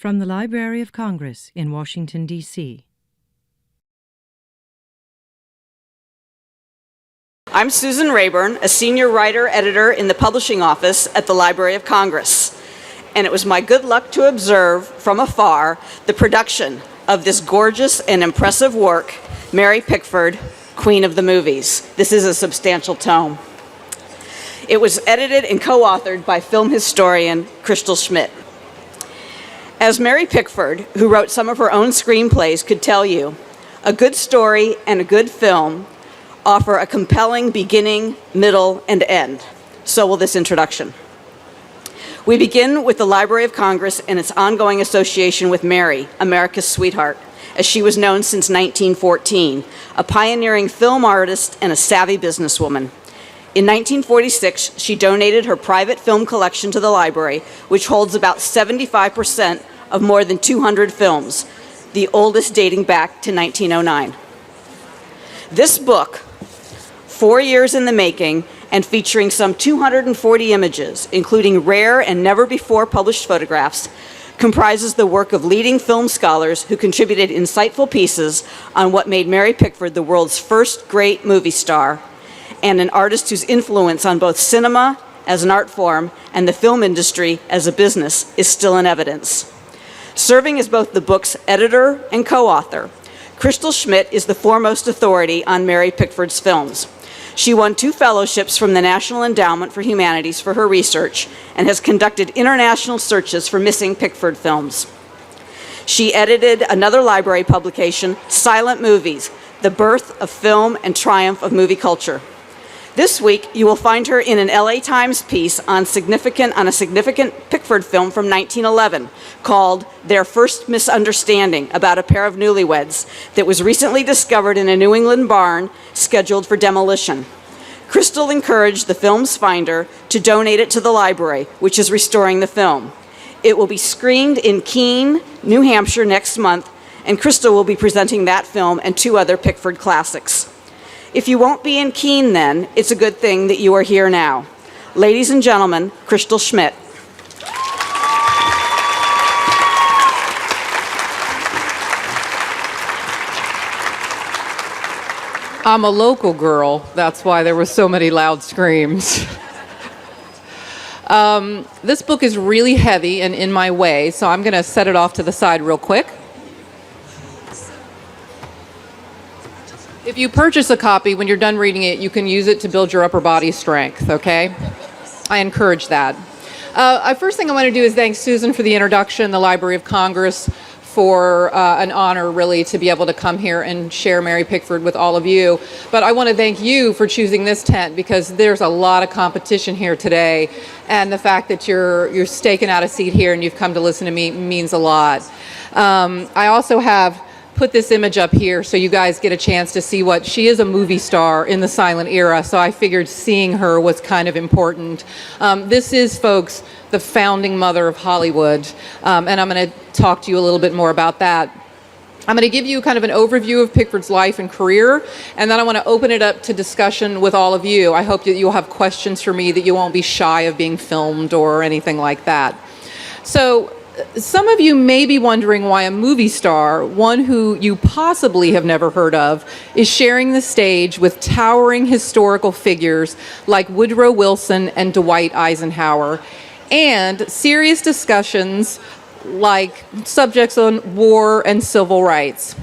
From the Library of Congress in Washington, D.C. I'm Susan Rayburn, a senior writer-editor in the publishing office at the Library of Congress, and it was my good luck to observe from afar the production of this gorgeous and impressive work, Mary Pickford, Queen of the Movies. This is a substantial tome. It was edited and co-authored by film historian Christel Schmidt. As Mary Pickford, who wrote some of her own screenplays, could tell you, a good story and a good film offer a compelling beginning, middle, and end. So will this introduction. We begin with the Library of Congress and its ongoing association with Mary, America's sweetheart, as she was known since 1914, a pioneering film artist and a savvy businesswoman. In 1946, she donated her private film collection to the library, which holds about 75% of more than 200 films, the oldest dating back to 1909. This book, 4 years in the making and featuring some 240 images, including rare and never-before published photographs, comprises the work of leading film scholars who contributed insightful pieces on what made Mary Pickford the world's first great movie star, and an artist whose influence on both cinema as an art form and the film industry as a business is still in evidence. Serving as both the book's editor and co-author, Christel Schmidt is the foremost authority on Mary Pickford's films. She won 2 fellowships from the National Endowment for Humanities for her research and has conducted international searches for missing Pickford films. She edited another library publication, Silent Movies, The Birth of Film and Triumph of Movie Culture. This week, you will find her in an LA Times piece on a significant Pickford film from 1911 called Their First Misunderstanding, about a pair of newlyweds that was recently discovered in a New England barn scheduled for demolition. Christel encouraged the film's finder to donate it to the library, which is restoring the film. It will be screened in Keene, New Hampshire next month, and Christel will be presenting that film and 2 other Pickford classics. If you won't be in Keene then, it's a good thing that you are here now. Ladies and gentlemen, Christel Schmidt. I'm a local girl, that's why there were so many loud screams. This book is really heavy and in my way, so I'm going to set it off to the side real quick. If you purchase a copy, when you're done reading it, you can use it to build your upper body strength, okay? I encourage that. First thing I want to do is thank Susan for the introduction, the Library of Congress, for an honor, really, to be able to come here and share Mary Pickford with all of you. But I want to thank you for choosing this tent, because there's a lot of competition here today, and the fact that you're staking out a seat here and you've come to listen to me means a lot. I also have put this image up here so you guys get a chance to see what she is, a movie star in the silent era, so I figured seeing her was kind of important. This is, folks, the founding mother of Hollywood, and I'm going to talk to you a little bit more about that. I'm going to give you kind of an overview of Pickford's life and career, and then I want to open it up to discussion with all of you. I hope that you'll have questions for me, that you won't be shy of being filmed or anything like that. So, some of you may be wondering why a movie star, one who you possibly have never heard of, is sharing the stage with towering historical figures like Woodrow Wilson and Dwight Eisenhower, and serious discussions like subjects on war and civil rights.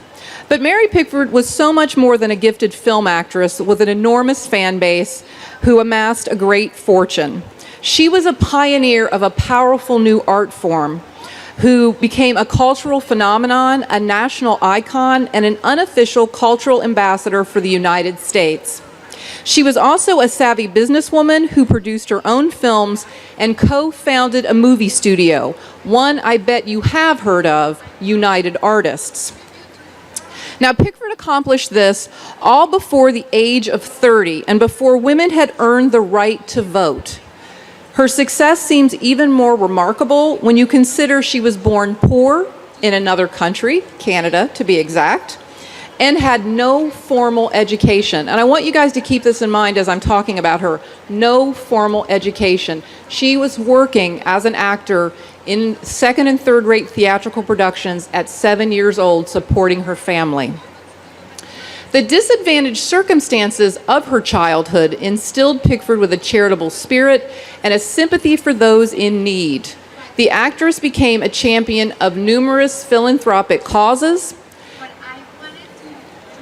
But Mary Pickford was so much more than a gifted film actress with an enormous fan base who amassed a great fortune. She was a pioneer of a powerful new art form, who became a cultural phenomenon, a national icon, and an unofficial cultural ambassador for the United States. She was also a savvy businesswoman who produced her own films and co-founded a movie studio, one I bet you have heard of, United Artists. Now, Pickford accomplished this all before the age of 30 and before women had earned the right to vote. Her success seems even more remarkable when you consider she was born poor in another country, Canada to be exact, and had no formal education. And I want you guys to keep this in mind as I'm talking about her. No formal education. She was working as an actor in second and third-rate theatrical productions at 7 years old, supporting her family. The disadvantaged circumstances of her childhood instilled Pickford with a charitable spirit and a sympathy for those in need. The actress became a champion of numerous philanthropic causes.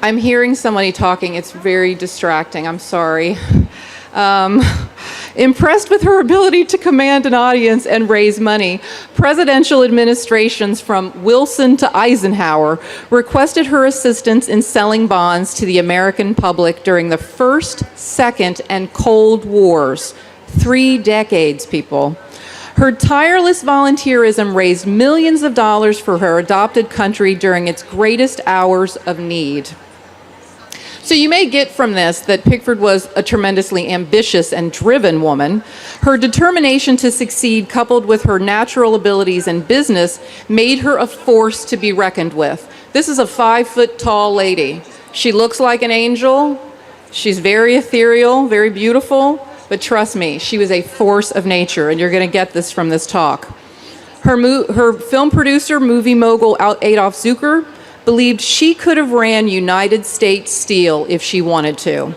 I'm hearing somebody talking. It's very distracting. I'm sorry. Impressed with her ability to command an audience and raise money, presidential administrations from Wilson to Eisenhower requested her assistance in selling bonds to the American public during the First, Second, and Cold Wars. 3 decades, people. Her tireless volunteerism raised millions of dollars for her adopted country during its greatest hours of need. So you may get from this that Pickford was a tremendously ambitious and driven woman. Her determination to succeed, coupled with her natural abilities in business, made her a force to be reckoned with. This is a 5-foot-tall lady. She looks like an angel. She's very ethereal, very beautiful, but trust me, she was a force of nature, and you're going to get this from this talk. Her film producer, movie mogul Adolf Zucker, believed she could have ran United States Steel if she wanted to.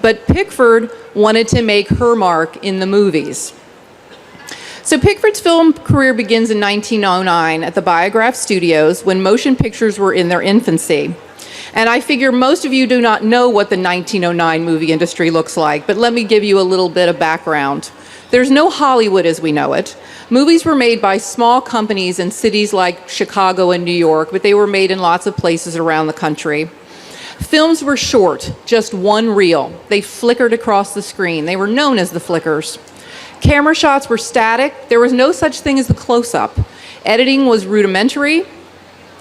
But Pickford wanted to make her mark in the movies. So Pickford's film career begins in 1909 at the Biography Studios when motion pictures were in their infancy. And I figure most of you do not know what the 1909 movie industry looks like, but let me give you a little bit of background. There's no Hollywood as we know it. Movies were made by small companies in cities like Chicago and New York, but they were made in lots of places around the country. Films were short, just one reel. They flickered across the screen. They were known as the flickers. Camera shots were static. There was no such thing as the close-up. Editing was rudimentary.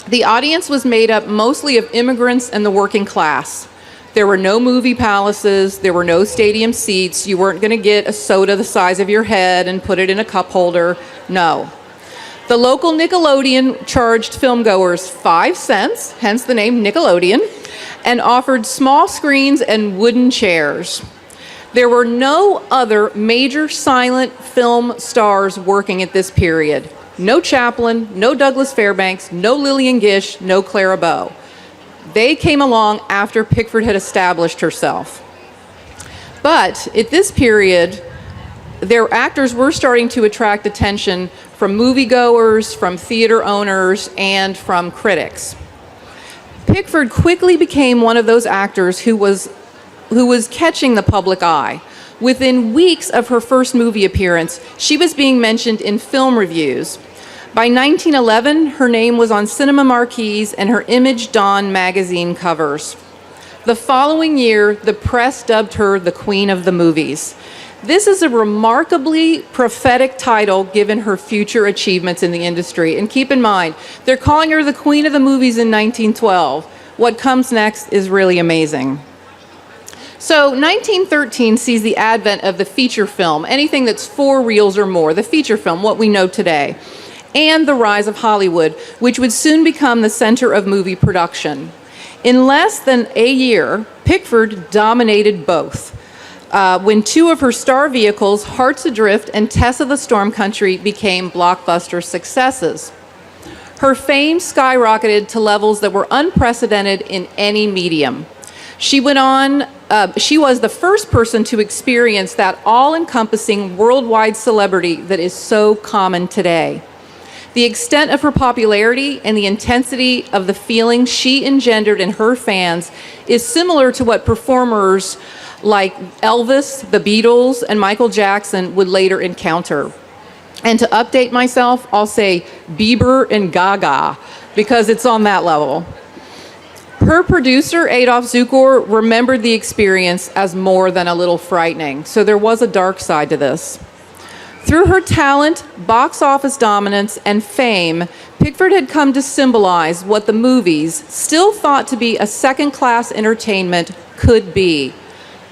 The audience was made up mostly of immigrants and the working class. There were no movie palaces. There were no stadium seats. You weren't going to get a soda the size of your head and put it in a cup holder. No. The local Nickelodeon charged filmgoers 5 cents, hence the name Nickelodeon, and offered small screens and wooden chairs. There were no other major silent film stars working at this period. No Chaplin, no Douglas Fairbanks, no Lillian Gish, no Clara Bow. They came along after Pickford had established herself. But at this period, their actors were starting to attract attention from moviegoers, from theater owners, and from critics. Pickford quickly became one of those actors who was catching the public eye. Within weeks of her first movie appearance, she was being mentioned in film reviews. By 1911, her name was on cinema marquees and her image donned magazine covers. The following year, the press dubbed her the Queen of the Movies. This is a remarkably prophetic title given her future achievements in the industry. And keep in mind, they're calling her the Queen of the Movies in 1912. What comes next is really amazing. So 1913 sees the advent of the feature film, anything that's 4 reels or more, the feature film, what we know today, and the rise of Hollywood, which would soon become the center of movie production. In less than a year, Pickford dominated both. When 2 of her star vehicles, Hearts Adrift and Tessa the Storm Country, became blockbuster successes. Her fame skyrocketed to levels that were unprecedented in any medium. She was the first person to experience that all-encompassing worldwide celebrity that is so common today. The extent of her popularity and the intensity of the feeling she engendered in her fans is similar to what performers like Elvis, the Beatles, and Michael Jackson would later encounter. And to update myself, I'll say Bieber and Gaga, because it's on that level. Her producer, Adolf Zucker, remembered the experience as more than a little frightening, so there was a dark side to this. Through her talent, box office dominance, and fame, Pickford had come to symbolize what the movies, still thought to be a second-class entertainment, could be: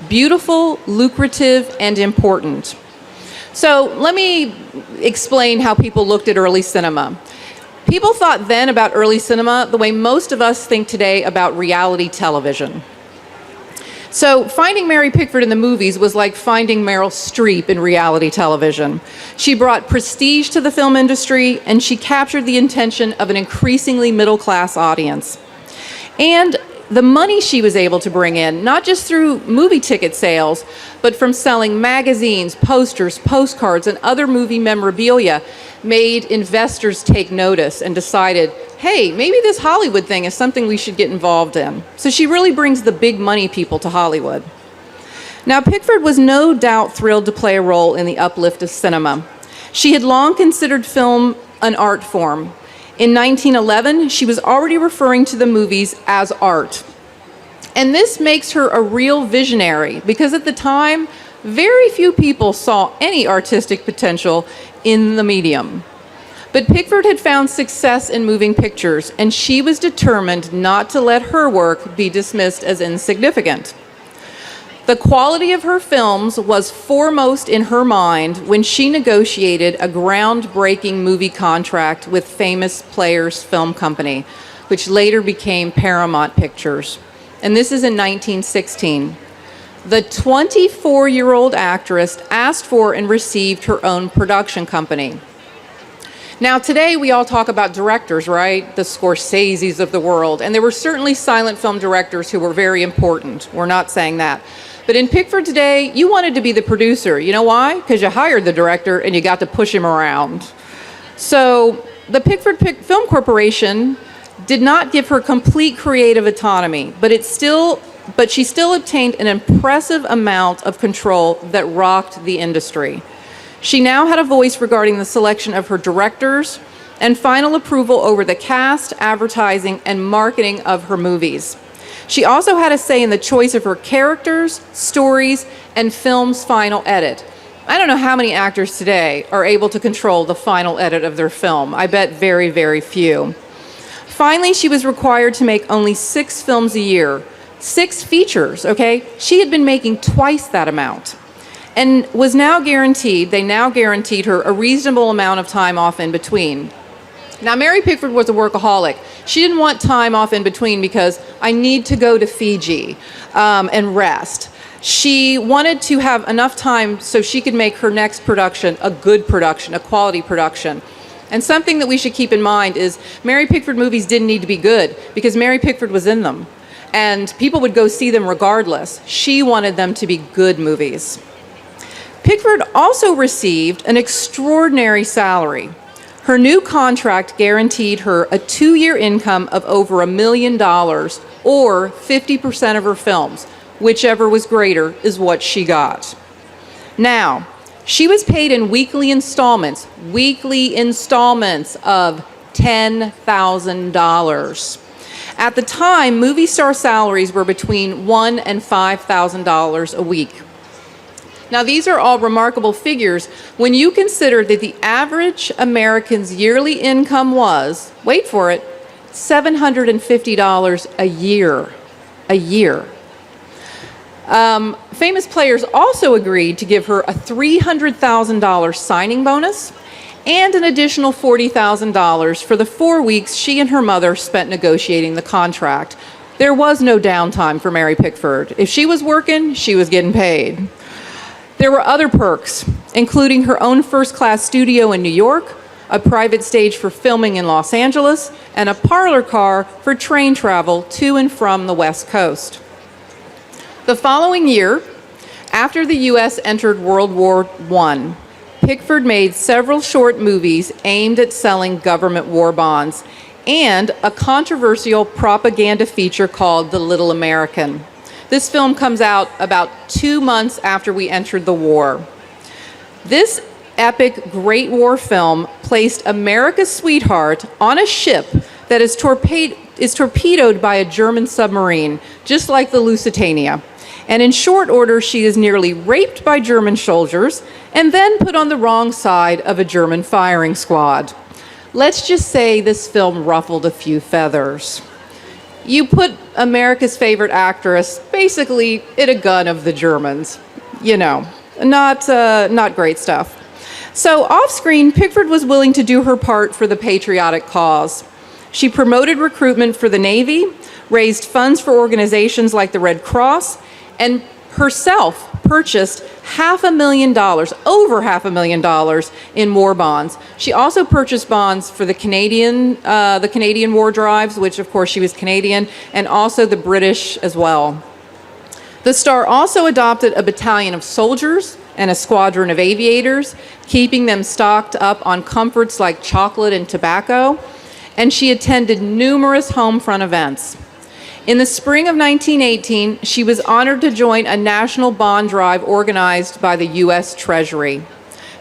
beautiful, lucrative, and important. So let me explain how people looked at early cinema. People thought then about early cinema the way most of us think today about reality television. So finding Mary Pickford in the movies was like finding Meryl Streep in reality television. She brought prestige to the film industry, and she captured the attention of an increasingly middle-class audience. And the money she was able to bring in, not just through movie ticket sales, but from selling magazines, posters, postcards, and other movie memorabilia, made investors take notice and decided, hey, maybe this Hollywood thing is something we should get involved in. So she really brings the big money people to Hollywood. Now, Pickford was no doubt thrilled to play a role in the uplift of cinema. She had long considered film an art form. In 1911, she was already referring to the movies as art. And this makes her a real visionary, because at the time, very few people saw any artistic potential in the medium. But Pickford had found success in moving pictures, and she was determined not to let her work be dismissed as insignificant. The quality of her films was foremost in her mind when she negotiated a groundbreaking movie contract with Famous Players Film Company, which later became Paramount Pictures. And this is in 1916. The 24-year-old actress asked for and received her own production company. Now, today we all talk about directors, right? The Scorseses of the world. And there were certainly silent film directors who were very important. We're not saying that. But in Pickford today, you wanted to be the producer. You know why? Because you hired the director and you got to push him around. So the Pickford Film Corporation did not give her complete creative autonomy, but she still obtained an impressive amount of control that rocked the industry. She now had a voice regarding the selection of her directors and final approval over the cast, advertising, and marketing of her movies. She also had a say in the choice of her characters, stories, and film's final edit. I don't know how many actors today are able to control the final edit of their film. I bet very, very few. Finally, she was required to make only 6 films a year. 6 features, okay? She had been making twice that amount, and they now guaranteed her a reasonable amount of time off in between. Now, Mary Pickford was a workaholic. She didn't want time off in between because I need to go to Fiji and rest. She wanted to have enough time so she could make her next production a good production, a quality production. And something that we should keep in mind is Mary Pickford movies didn't need to be good because Mary Pickford was in them. And people would go see them regardless. She wanted them to be good movies. Pickford also received an extraordinary salary. Her new contract guaranteed her a 2-year income of over $1 million, or 50% of her films. Whichever was greater is what she got. Now, she was paid in weekly installments of $10,000. At the time, movie star salaries were between $1,000 and $5,000 a week. Now, these are all remarkable figures when you consider that the average American's yearly income was, wait for it, $750 a year. A year. Famous Players also agreed to give her a $300,000 signing bonus and an additional $40,000 for the 4 weeks she and her mother spent negotiating the contract. There was no downtime for Mary Pickford. If she was working, she was getting paid. There were other perks, including her own first-class studio in New York, a private stage for filming in Los Angeles, and a parlor car for train travel to and from the West Coast. The following year, after the U.S. entered World War I, Pickford made several short movies aimed at selling government war bonds and a controversial propaganda feature called The Little American. This film comes out about 2 months after we entered the war. This epic Great War film placed America's sweetheart on a ship that is torpedoed by a German submarine, just like the Lusitania. And in short order, she is nearly raped by German soldiers and then put on the wrong side of a German firing squad. Let's just say this film ruffled a few feathers. You put America's favorite actress basically in a gun of the Germans. You know, not great stuff. So off-screen, Pickford was willing to do her part for the patriotic cause. She promoted recruitment for the Navy, raised funds for organizations like the Red Cross, and herself purchased over $500,000 in war bonds. She also purchased bonds for the Canadian war drives, which of course she was Canadian, and also the British as well. The star also adopted a battalion of soldiers and a squadron of aviators, keeping them stocked up on comforts like chocolate and tobacco, and she attended numerous home front events. In the spring of 1918, she was honored to join a national bond drive organized by the U.S. Treasury.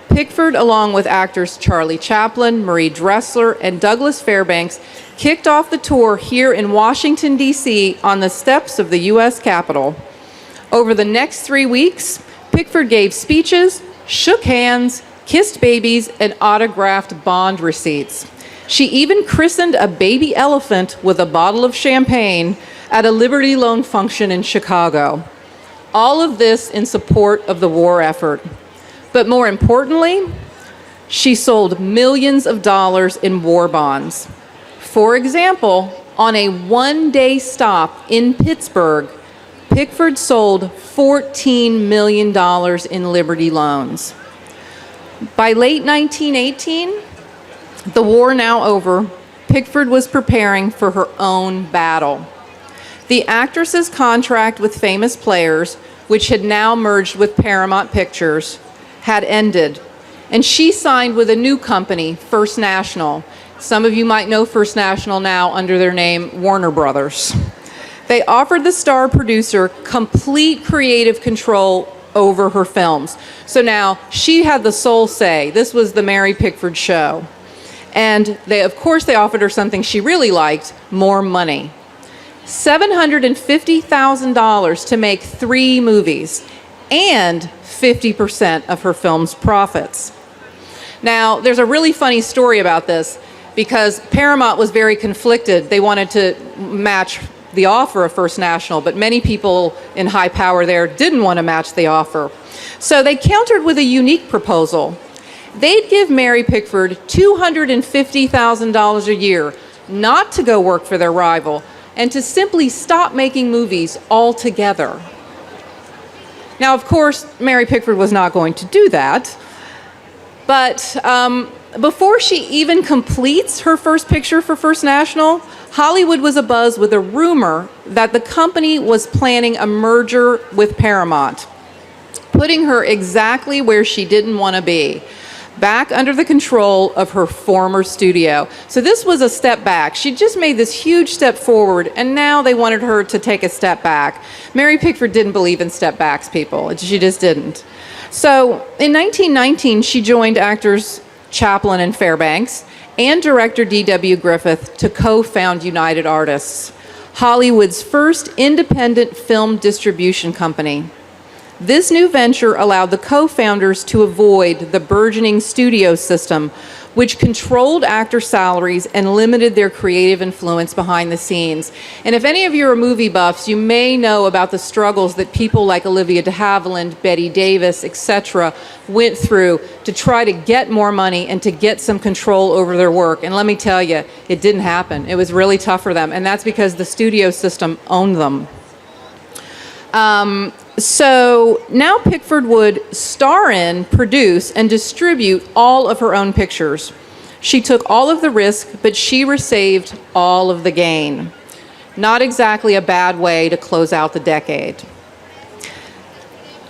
Pickford, along with actors Charlie Chaplin, Marie Dressler, and Douglas Fairbanks, kicked off the tour here in Washington, D.C. on the steps of the U.S. Capitol. Over the next 3 weeks, Pickford gave speeches, shook hands, kissed babies, and autographed bond receipts. She even christened a baby elephant with a bottle of champagne at a Liberty Loan function in Chicago. All of this in support of the war effort. But more importantly, she sold millions of dollars in war bonds. For example, on a one-day stop in Pittsburgh, Pickford sold $14 million in Liberty loans. By late 1918, the war now over, Pickford was preparing for her own battle. The actress's contract with Famous Players, which had now merged with Paramount Pictures, had ended, and she signed with a new company, First National. Some of you might know First National now under their name Warner Brothers. They offered the star producer complete creative control over her films. So now she had the sole say. This was the Mary Pickford show. And they offered her something she really liked, more money. $750,000 to make 3 movies and 50% of her film's profits. Now, there's a really funny story about this because Paramount was very conflicted. They wanted to match the offer of First National, but many people in high power there didn't want to match the offer. So they countered with a unique proposal. They'd give Mary Pickford $250,000 a year not to go work for their rival and to simply stop making movies altogether. Now, of course, Mary Pickford was not going to do that, but before she even completes her first picture for First National, Hollywood was abuzz with a rumor that the company was planning a merger with Paramount, putting her exactly where she didn't want to be, back under the control of her former studio. So this was a step back. She just made this huge step forward, and now they wanted her to take a step back. Mary Pickford didn't believe in step backs, people. She just didn't. So in 1919, she joined actors Chaplin and Fairbanks and director D.W. Griffith to co-found United Artists, Hollywood's first independent film distribution company. This new venture allowed the co-founders to avoid the burgeoning studio system, which controlled actor salaries and limited their creative influence behind the scenes. And if any of you are movie buffs, you may know about the struggles that people like Olivia de Havilland, Bette Davis, etc. went through to try to get more money and to get some control over their work. And let me tell you, it didn't happen. It was really tough for them, and that's because the studio system owned them. So now Pickford would star in, produce, and distribute all of her own pictures. She took all of the risk, but she received all of the gain. Not exactly a bad way to close out the decade.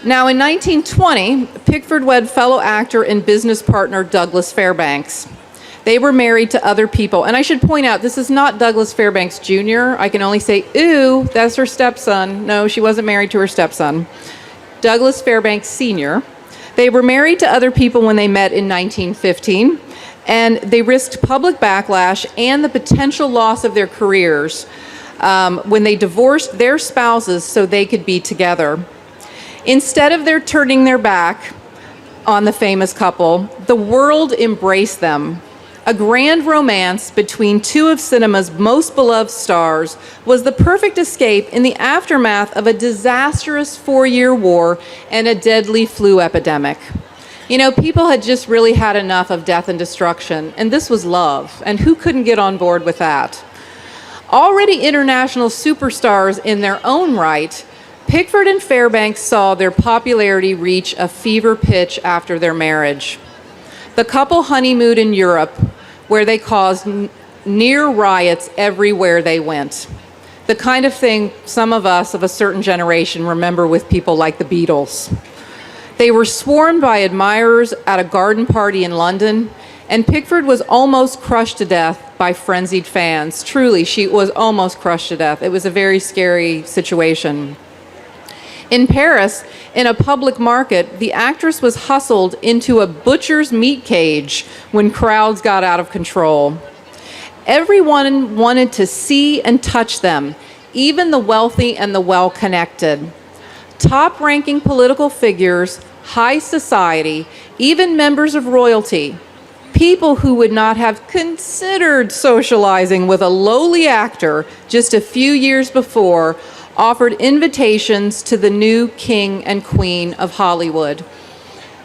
Now in 1920, Pickford wed fellow actor and business partner Douglas Fairbanks. They were married to other people. And I should point out, this is not Douglas Fairbanks Jr. I can only say, ooh, that's her stepson. No, she wasn't married to her stepson. Douglas Fairbanks Sr. They were married to other people when they met in 1915, and they risked public backlash and the potential loss of their careers when they divorced their spouses so they could be together. Instead of their turning their back on the famous couple, the world embraced them. A grand romance between 2 of cinema's most beloved stars was the perfect escape in the aftermath of a disastrous 4-year war and a deadly flu epidemic. You know, people had just really had enough of death and destruction, and this was love, and who couldn't get on board with that? Already international superstars in their own right, Pickford and Fairbanks saw their popularity reach a fever pitch after their marriage. The couple honeymooned in Europe, where they caused near riots everywhere they went. The kind of thing some of us of a certain generation remember with people like the Beatles. They were swarmed by admirers at a garden party in London, and Pickford was almost crushed to death by frenzied fans. Truly, she was almost crushed to death. It was a very scary situation. In Paris, in a public market, the actress was hustled into a butcher's meat cage when crowds got out of control. Everyone wanted to see and touch them, even the wealthy and the well-connected. Top-ranking political figures, high society, even members of royalty, people who would not have considered socializing with a lowly actor just a few years before, offered invitations to the new king and queen of Hollywood.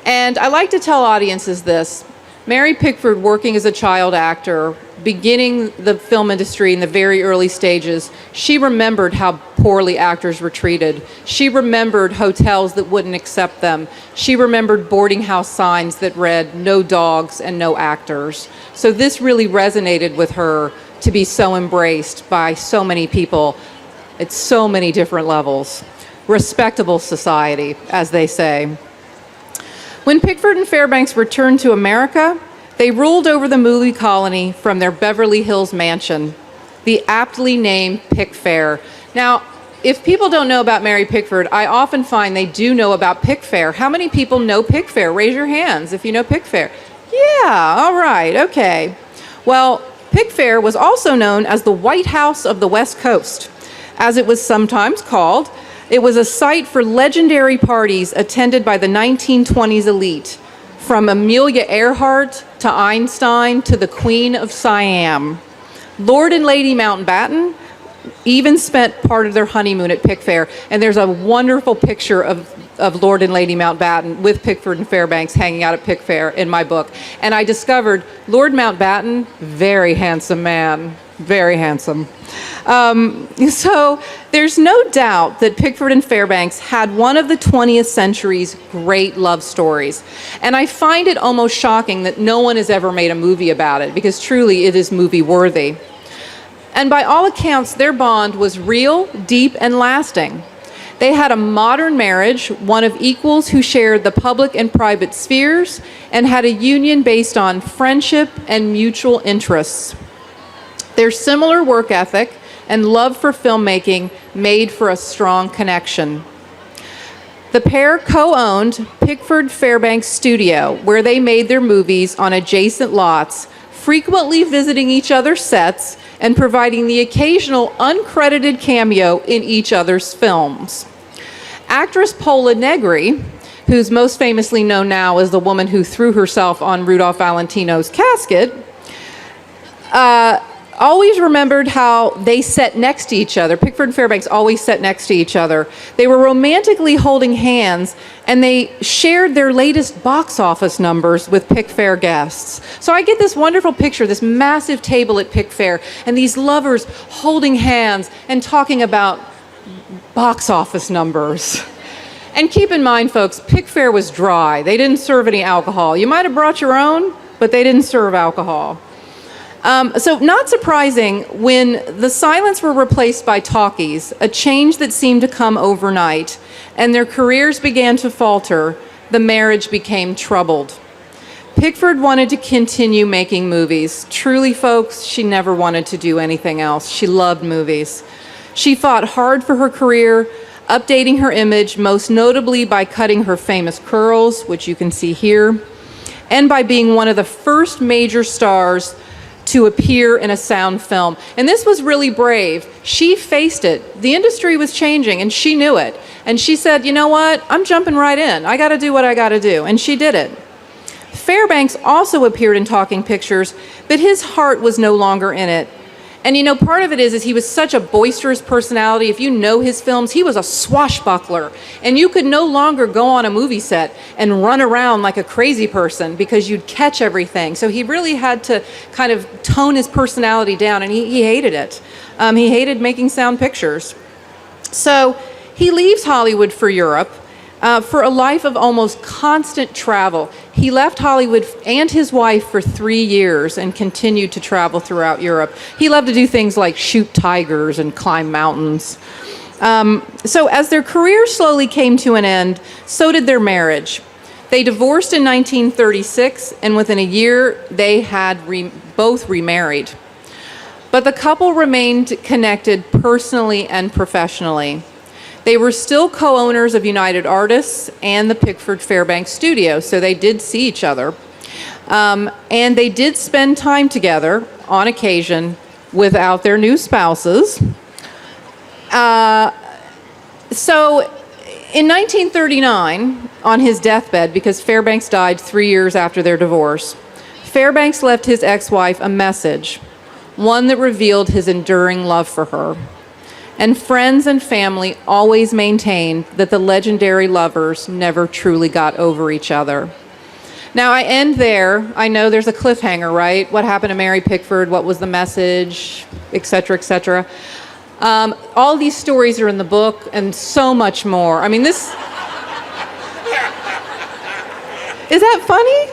And I like to tell audiences this. Mary Pickford, working as a child actor, beginning the film industry in the very early stages, she remembered how poorly actors were treated. She remembered hotels that wouldn't accept them. She remembered boarding house signs that read, "No dogs and no actors." So this really resonated with her to be so embraced by so many people at so many different levels. Respectable society, as they say. When Pickford and Fairbanks returned to America, they ruled over the movie colony from their Beverly Hills mansion, the aptly named Pickfair. Now, if people don't know about Mary Pickford, I often find they do know about Pickfair. How many people know Pickfair? Raise your hands if you know Pickfair. Yeah, all right, okay. Well, Pickfair was also known as the White House of the West Coast, as it was sometimes called. It was a site for legendary parties attended by the 1920s elite, from Amelia Earhart to Einstein to the Queen of Siam. Lord and Lady Mountbatten even spent part of their honeymoon at Pickfair, and there's a wonderful picture of Lord and Lady Mountbatten with Pickford and Fairbanks hanging out at Pickfair in my book. And I discovered Lord Mountbatten, very handsome man, very handsome. So there's no doubt that Pickford and Fairbanks had one of the 20th century's great love stories. And I find it almost shocking that no one has ever made a movie about it, because truly it is movie worthy. And by all accounts, their bond was real, deep, and lasting. They had a modern marriage, one of equals who shared the public and private spheres, and had a union based on friendship and mutual interests. Their similar work ethic and love for filmmaking made for a strong connection. The pair co-owned Pickford Fairbanks Studio, where they made their movies on adjacent lots, frequently visiting each other's sets and providing the occasional uncredited cameo in each other's films. Actress Pola Negri, who's most famously known now as the woman who threw herself on Rudolph Valentino's casket, always remembered how they sat next to each other. Pickford and Fairbanks always sat next to each other. They were romantically holding hands, and they shared their latest box office numbers with Pickfair guests. So I get this wonderful picture, this massive table at Pickfair, and these lovers holding hands and talking about box office numbers. And keep in mind, folks, Pickfair was dry. They didn't serve any alcohol. You might have brought your own, but they didn't serve alcohol. So not surprising, when the silents were replaced by talkies, a change that seemed to come overnight, and their careers began to falter, the marriage became troubled. Pickford wanted to continue making movies. Truly, folks, she never wanted to do anything else. She loved movies. She fought hard for her career, updating her image, most notably by cutting her famous curls, which you can see here, and by being one of the first major stars to appear in a sound film. And this was really brave. She faced it. The industry was changing, and she knew it. And she said, you know what? I'm jumping right in. I got to do what I got to do. And she did it. Fairbanks also appeared in talking pictures, but his heart was no longer in it. And you know, part of it is he was such a boisterous personality. If you know his films, he was a swashbuckler. And you could no longer go on a movie set and run around like a crazy person because you'd catch everything. So he really had to kind of tone his personality down, and he hated it. He hated making sound pictures. So he leaves Hollywood for Europe for a life of almost constant travel. He left Hollywood and his wife for 3 years and continued to travel throughout Europe. He loved to do things like shoot tigers and climb mountains. So as their career slowly came to an end, so did their marriage. They divorced in 1936, and within a year, they had both remarried. But the couple remained connected personally and professionally. They were still co-owners of United Artists and the Pickford Fairbanks studio, so they did see each other. And they did spend time together on occasion without their new spouses. So in 1939, on his deathbed, because Fairbanks died 3 years after their divorce, Fairbanks left his ex-wife a message, one that revealed his enduring love for her. And friends and family always maintained that the legendary lovers never truly got over each other. Now, I end there. I know there's a cliffhanger, right? What happened to Mary Pickford? What was the message? Et cetera, et cetera. All these stories are in the book and so much more. I mean, this... Is that funny?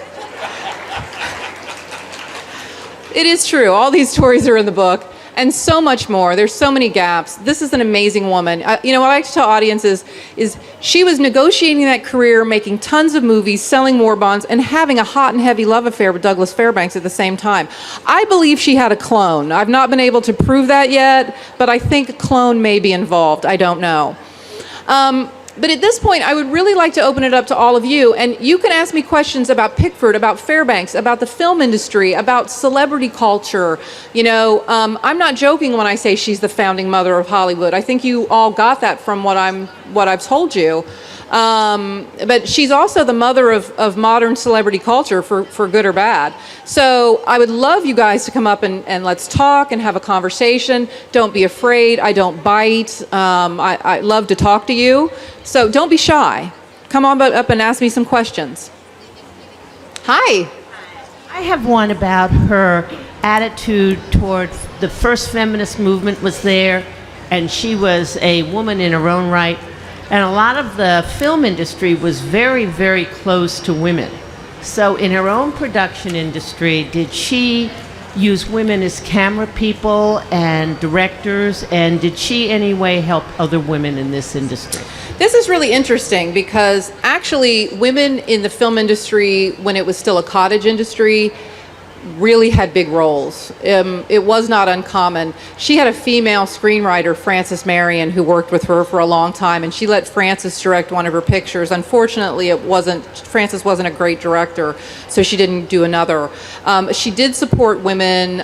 It is true. All these stories are in the book and so much more. There's so many gaps. This is an amazing woman. You know, what I like to tell audiences is she was negotiating that career, making tons of movies, selling war bonds, and having a hot and heavy love affair with Douglas Fairbanks at the same time. I believe she had a clone. I've not been able to prove that yet, but I think a clone may be involved. I don't know. But at this point, I would really like to open it up to all of you, and you can ask me questions about Pickford, about Fairbanks, about the film industry, about celebrity culture. You know, I'm not joking when I say she's the founding mother of Hollywood. I think you all got that from what I've told you. But she's also the mother of modern celebrity culture, for good or bad. So I would love you guys to come up and let's talk and have a conversation. Don't be afraid. I don't bite. I love to talk to you. So don't be shy. Come on up and ask me some questions. Hi. I have one about her attitude towards the first feminist movement was there, and she was a woman in her own right. And a lot of the film industry was very, very close to women. So in her own production industry, did she use women as camera people and directors? And did she in any way help other women in this industry? This is really interesting because actually women in the film industry, when it was still a cottage industry, really had big roles. It was not uncommon. She had a female screenwriter, Frances Marion, who worked with her for a long time, and she let Frances direct one of her pictures. Unfortunately, Frances wasn't a great director, so she didn't do another. She did support women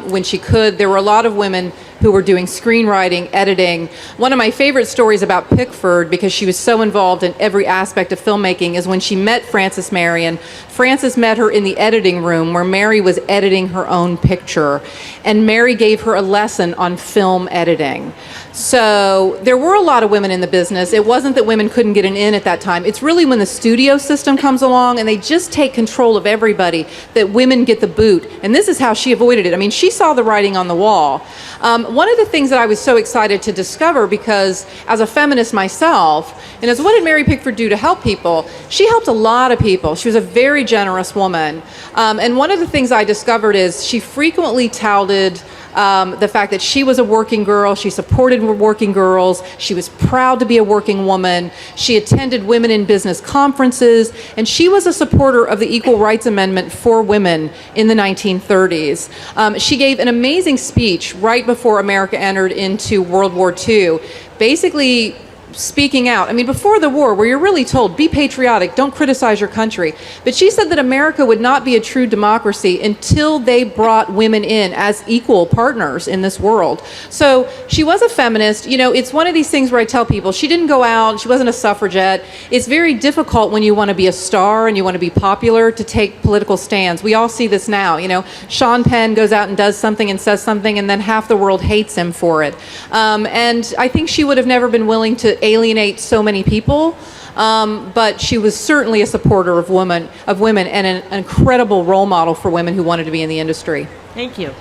when she could. There were a lot of women who were doing screenwriting, editing. One of my favorite stories about Pickford, because she was so involved in every aspect of filmmaking, is when she met Frances Marion. Frances met her in the editing room where Mary was editing her own picture, and Mary gave her a lesson on film editing. So there were a lot of women in the business. It wasn't that women couldn't get an in at that time. It's really when the studio system comes along and they just take control of everybody that women get the boot. And this is how she avoided it. I mean, she saw the writing on the wall. One of the things that I was so excited to discover, because as a feminist myself, and as what did Mary Pickford do to help people? She helped a lot of people. She was a very generous woman. And one of the things I discovered is she frequently touted the fact that she was a working girl. She supported working girls. She was proud to be a working woman. She attended women in business conferences, and she was a supporter of the Equal Rights Amendment for women in the 1930s. She gave an amazing speech right before America entered into World War II, basically speaking out. I mean, before the war, where you're really told, be patriotic, don't criticize your country. But she said that America would not be a true democracy until they brought women in as equal partners in this world. So she was a feminist. You know, it's one of these things where I tell people, she didn't go out, she wasn't a suffragette. It's very difficult when you want to be a star and you want to be popular to take political stands. We all see this now. You know, Sean Penn goes out and does something and says something, and then half the world hates him for it. And I think she would have never been willing to alienate so many people, but she was certainly a supporter of women and an incredible role model for women who wanted to be in the industry. Thank you.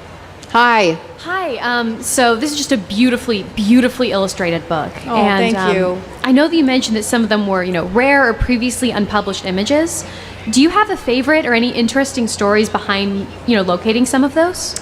Hi. Hi. So this is just a beautifully, beautifully illustrated book. Oh, thank you. I know that you mentioned that some of them were, rare or previously unpublished images. Do you have a favorite or any interesting stories behind, locating some of those?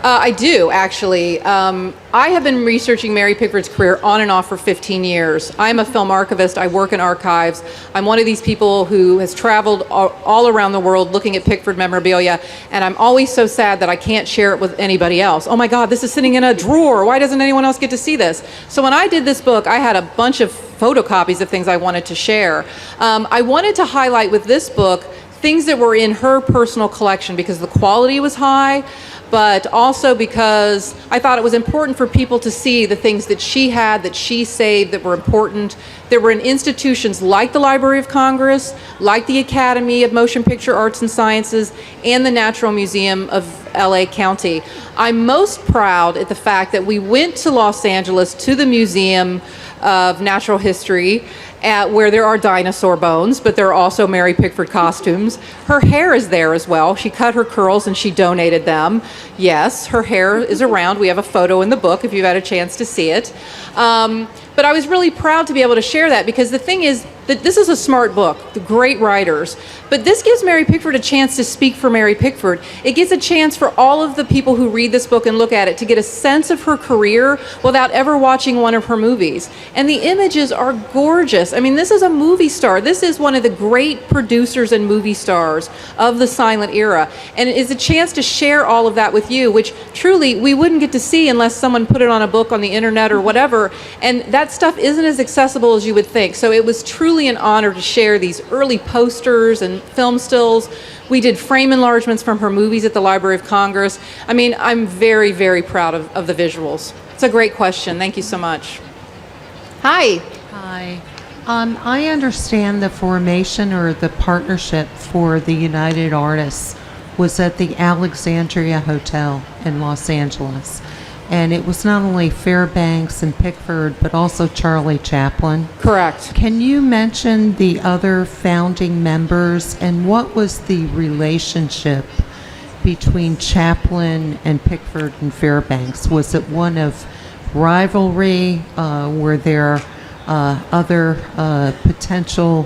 I do, actually. I have been researching Mary Pickford's career on and off for 15 years. I'm a film archivist. I work in archives. I'm one of these people who has traveled all around the world looking at Pickford memorabilia, and I'm always so sad that I can't share it with anybody else. Oh my God, this is sitting in a drawer. Why doesn't anyone else get to see this? So when I did this book, I had a bunch of photocopies of things I wanted to share. I wanted to highlight with this book things that were in her personal collection because the quality was high, but also because I thought it was important for people to see the things that she had, that she saved, that were important. There were in institutions like the Library of Congress, like the Academy of Motion Picture Arts and Sciences, and the Natural Museum of LA County. I'm most proud at the fact that we went to Los Angeles to the Museum of Natural History, where there are dinosaur bones, but there are also Mary Pickford costumes. Her hair is there as well. She cut her curls and she donated them. Yes, her hair is around. We have a photo in the book if you've had a chance to see it. But I was really proud to be able to share that because the thing is that this is a smart book, the great writers, but this gives Mary Pickford a chance to speak for Mary Pickford. It gives a chance for all of the people who read this book and look at it to get a sense of her career without ever watching one of her movies. And the images are gorgeous. I mean, this is a movie star. This is one of the great producers and movie stars of the silent era. And it is a chance to share all of that with you, which truly we wouldn't get to see unless someone put it on a book on the internet or whatever. And that stuff isn't as accessible as you would think. So it was truly an honor to share these early posters and film stills. We did frame enlargements from her movies at the Library of Congress. I mean, I'm very, very proud of the visuals. It's a great question. Thank you so much. Hi. Hi. I understand the formation or the partnership for the United Artists was at the Alexandria Hotel in Los Angeles. And it was not only Fairbanks and Pickford, but also Charlie Chaplin. Correct. Can you mention the other founding members and what was the relationship between Chaplin and Pickford and Fairbanks? Was it one of rivalry? Were there other potential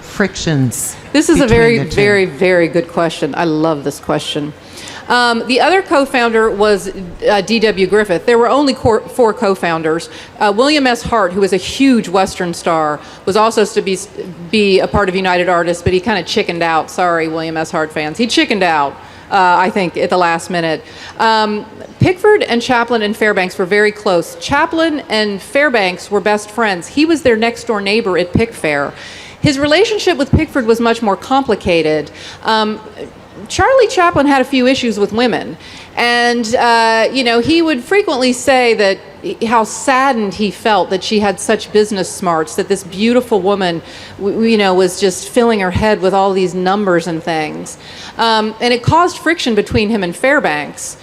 frictions? This is a very, between the two? very, very good question. I love this question. The other co-founder was D.W. Griffith. There were only 4 co-founders. William S. Hart, who was a huge Western star, was also to be a part of United Artists, but he kind of chickened out. Sorry, William S. Hart fans. He chickened out, I think, at the last minute. Pickford and Chaplin and Fairbanks were very close. Chaplin and Fairbanks were best friends. He was their next-door neighbor at Pick Fair. His relationship with Pickford was much more complicated. Charlie Chaplin had a few issues with women, and he would frequently say that how saddened he felt that she had such business smarts, that this beautiful woman was just filling her head with all these numbers and things, and it caused friction between him and Fairbanks.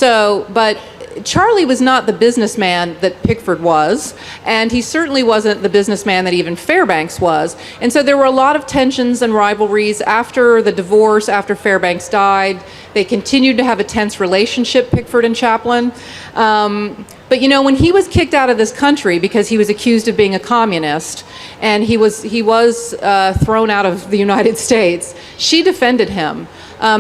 But Charlie was not the businessman that Pickford was, and he certainly wasn't the businessman that even Fairbanks was. And so there were a lot of tensions and rivalries after the divorce, after Fairbanks died. They continued to have a tense relationship, Pickford and Chaplin. But when he was kicked out of this country because he was accused of being a communist, and he was thrown out of the United States, she defended him.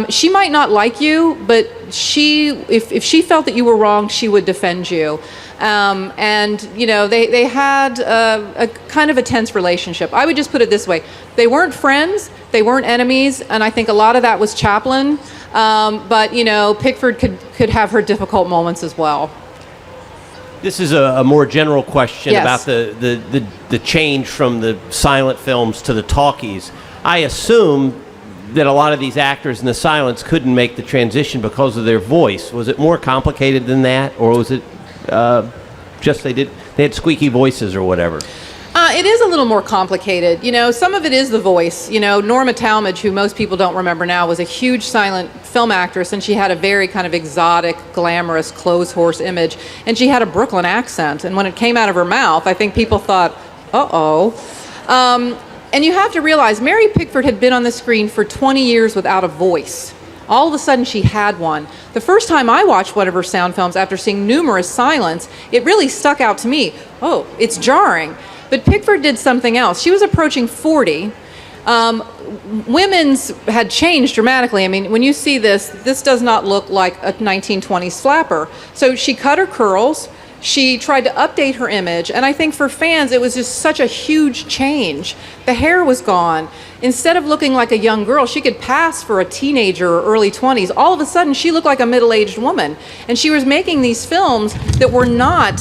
She might not like you, but if she felt that you were wrong, she would defend you. They had a kind of a tense relationship. I would just put it this way. They weren't friends, they weren't enemies, and I think a lot of that was Chaplin. But Pickford could have her difficult moments as well. This is a more general question Yes. about the change from the silent films to the talkies. I assume that a lot of these actors in the silents couldn't make the transition because of their voice. Was it more complicated than that, or was it just they had squeaky voices or whatever? It is a little more complicated. Some of it is the voice. Norma Talmadge, who most people don't remember now, was a huge silent film actress, and she had a very kind of exotic, glamorous, clothes horse image, and she had a Brooklyn accent. And when it came out of her mouth, I think people thought, uh-oh. And you have to realize, Mary Pickford had been on the screen for 20 years without a voice. All of a sudden, she had one. The first time I watched one of her sound films after seeing numerous silents, it really stuck out to me. Oh, it's jarring. But Pickford did something else. She was approaching 40. Women's had changed dramatically. I mean, when you see this does not look like a 1920s flapper. So she cut her curls. She tried to update her image, and I think for fans it was just such a huge change. The hair was gone. Instead of looking like a young girl, she could pass for a teenager or early 20s. All of a sudden, she looked like a middle-aged woman, and she was making these films that were not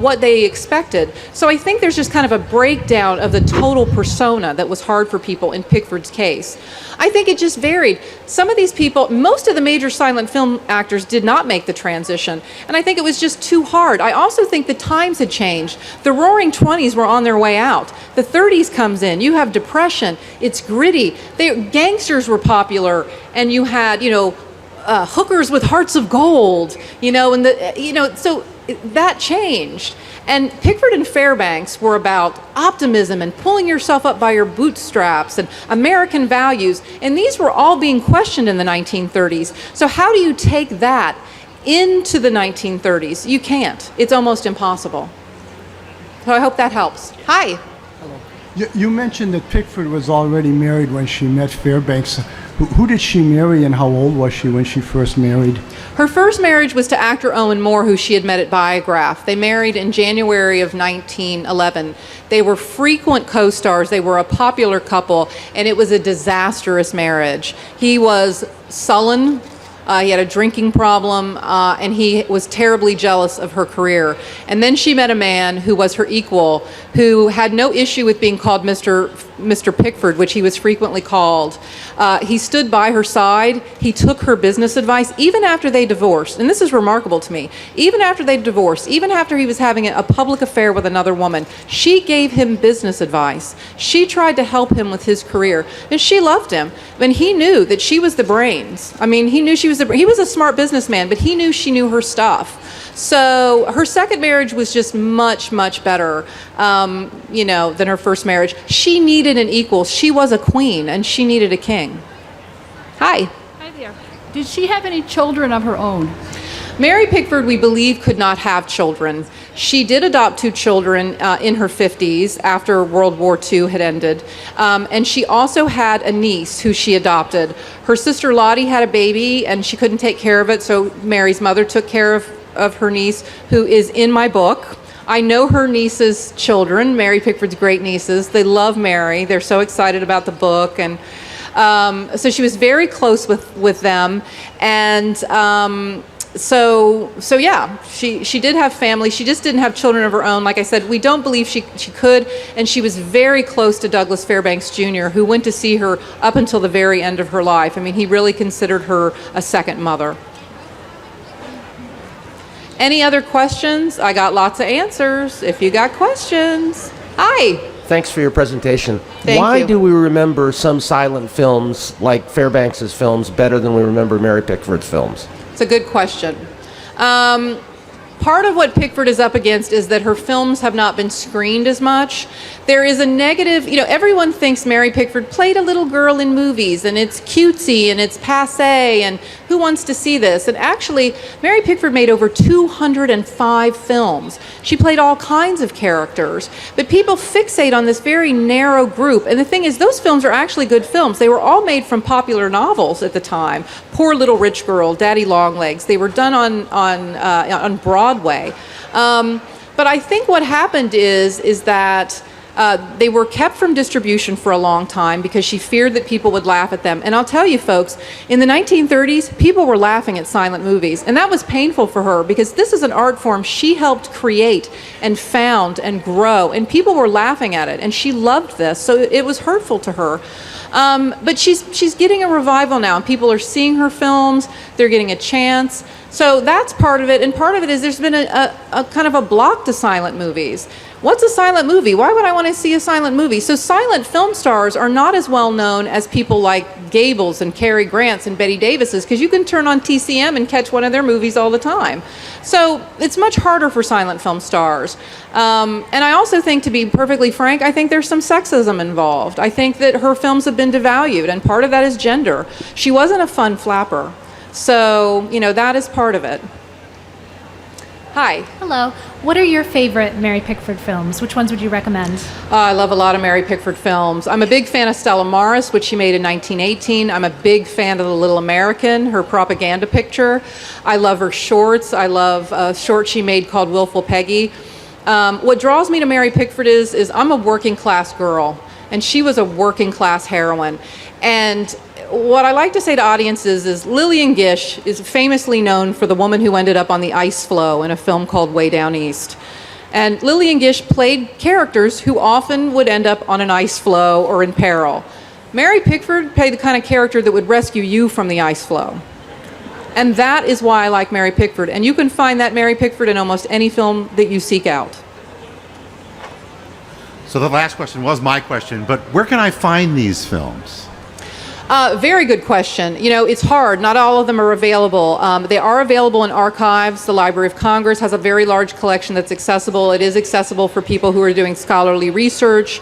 what they expected. So I think there's just kind of a breakdown of the total persona that was hard for people in Pickford's case. I think it just varied. Some of these people, most of the major silent film actors did not make the transition, and I think it was just too hard. I also think the times had changed. The Roaring 20s were on their way out. The 30s comes in. You have Depression. It's gritty. Gangsters were popular, and you had, hookers with hearts of gold, so that changed. And Pickford and Fairbanks were about optimism and pulling yourself up by your bootstraps and American values, and these were all being questioned in the 1930s. So how do you take that into the 1930s? You can't. It's almost impossible. So I hope that helps. Hi. You mentioned that Pickford was already married when she met Fairbanks. Who did she marry, and how old was she when she first married? Her first marriage was to actor Owen Moore, who she had met at Biography. They married in January of 1911. They were frequent co-stars. They were a popular couple, and it was a disastrous marriage. He was sullen. He had a drinking problem, and he was terribly jealous of her career. And then she met a man who was her equal, who had no issue with being called Mr. Pickford, which he was frequently called. He stood by her side. He took her business advice, even after they divorced. And this is remarkable to me. Even after they divorced, even after he was having a public affair with another woman, she gave him business advice. She tried to help him with his career, and she loved him. And he knew that she was the brains. I mean, he knew she was he was a smart businessman, but he knew she knew her stuff. So her second marriage was just much, much better, than her first marriage. She needed an equal. She was a queen, and she needed a king. Hi. Hi there. Did she have any children of her own? Mary Pickford, we believe, could not have children. She did adopt 2 children in her 50s after World War II had ended. And she also had a niece who she adopted. Her sister Lottie had a baby, and she couldn't take care of it, so Mary's mother took care of her niece, who is in my book. I know her niece's children, Mary Pickford's great nieces. They love Mary. They're so excited about the book. And so she was very close with them. And So yeah, she did have family. She just didn't have children of her own. Like I said, we don't believe she could, and she was very close to Douglas Fairbanks Jr., who went to see her up until the very end of her life. I mean, he really considered her a second mother. Any other questions? I got lots of answers. If you got questions. Hi. Thanks for your presentation. Thank Why you. do we remember some silent films like Fairbanks' films better than we remember Mary Pickford's films? It's a good question. Part of what Pickford is up against is that her films have not been screened as much. There is a negative, everyone thinks Mary Pickford played a little girl in movies, and it's cutesy and it's passé, and who wants to see this? And actually, Mary Pickford made over 205 films. She played all kinds of characters, but people fixate on this very narrow group. And the thing is, those films are actually good films. They were all made from popular novels at the time. Poor Little Rich Girl, Daddy Longlegs. They were done on Broadway. But I think what happened is that they were kept from distribution for a long time because she feared that people would laugh at them. And I'll tell you, folks, in the 1930s, people were laughing at silent movies. And that was painful for her because this is an art form she helped create and found and grow. And people were laughing at it. And she loved this. So it was hurtful to her. But she's getting a revival now. And people are seeing her films. They're getting a chance. So that's part of it. And part of it is there's been a kind of a block to silent movies. What's a silent movie? Why would I want to see a silent movie? So silent film stars are not as well known as people like Gables and Cary Grants and Betty Davises, because you can turn on TCM and catch one of their movies all the time. So it's much harder for silent film stars. And I also think, to be perfectly frank, I think there's some sexism involved. I think that her films have been devalued, and part of that is gender. She wasn't a fun flapper. So, that is part of it. Hi. Hello. What are your favorite Mary Pickford films? Which ones would you recommend? I love a lot of Mary Pickford films. I'm a big fan of Stella Maris, which she made in 1918. I'm a big fan of The Little American, her propaganda picture. I love her shorts. I love a short she made called Willful Peggy. What draws me to Mary Pickford is I'm a working class girl, and she was a working class heroine. And what I like to say to audiences is Lillian Gish is famously known for the woman who ended up on the ice floe in a film called Way Down East. And Lillian Gish played characters who often would end up on an ice floe or in peril. Mary Pickford played the kind of character that would rescue you from the ice floe. And that is why I like Mary Pickford. And you can find that Mary Pickford in almost any film that you seek out. So the last question was my question, but where can I find these films? Very good question. It's hard. Not all of them are available. They are available in archives. The Library of Congress has a very large collection that's accessible. It is accessible for people who are doing scholarly research.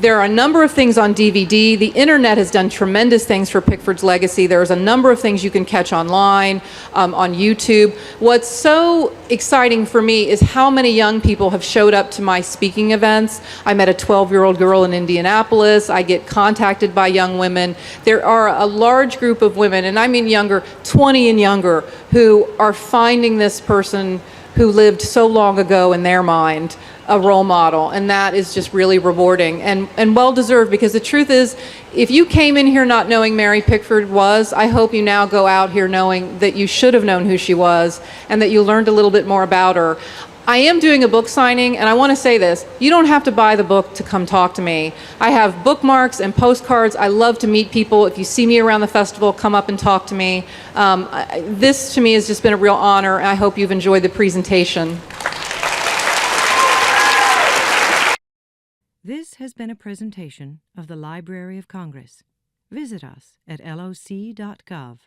There are a number of things on DVD. The internet has done tremendous things for Pickford's legacy. There's a number of things you can catch online, on YouTube. What's so exciting for me is how many young people have showed up to my speaking events. I met a 12-year-old girl in Indianapolis. I get contacted by young women. There are a large group of women, and I mean younger, 20 and younger, who are finding this person who lived so long ago in their mind a role model, and that is just really rewarding and well-deserved, because the truth is, if you came in here not knowing Mary Pickford was, I hope you now go out here knowing that you should have known who she was and that you learned a little bit more about her. I am doing a book signing, and I want to say this. You don't have to buy the book to come talk to me. I have bookmarks and postcards. I love to meet people. If you see me around the festival, come up and talk to me. This, to me, has just been a real honor, and I hope you've enjoyed the presentation. This has been a presentation of the Library of Congress. Visit us at loc.gov.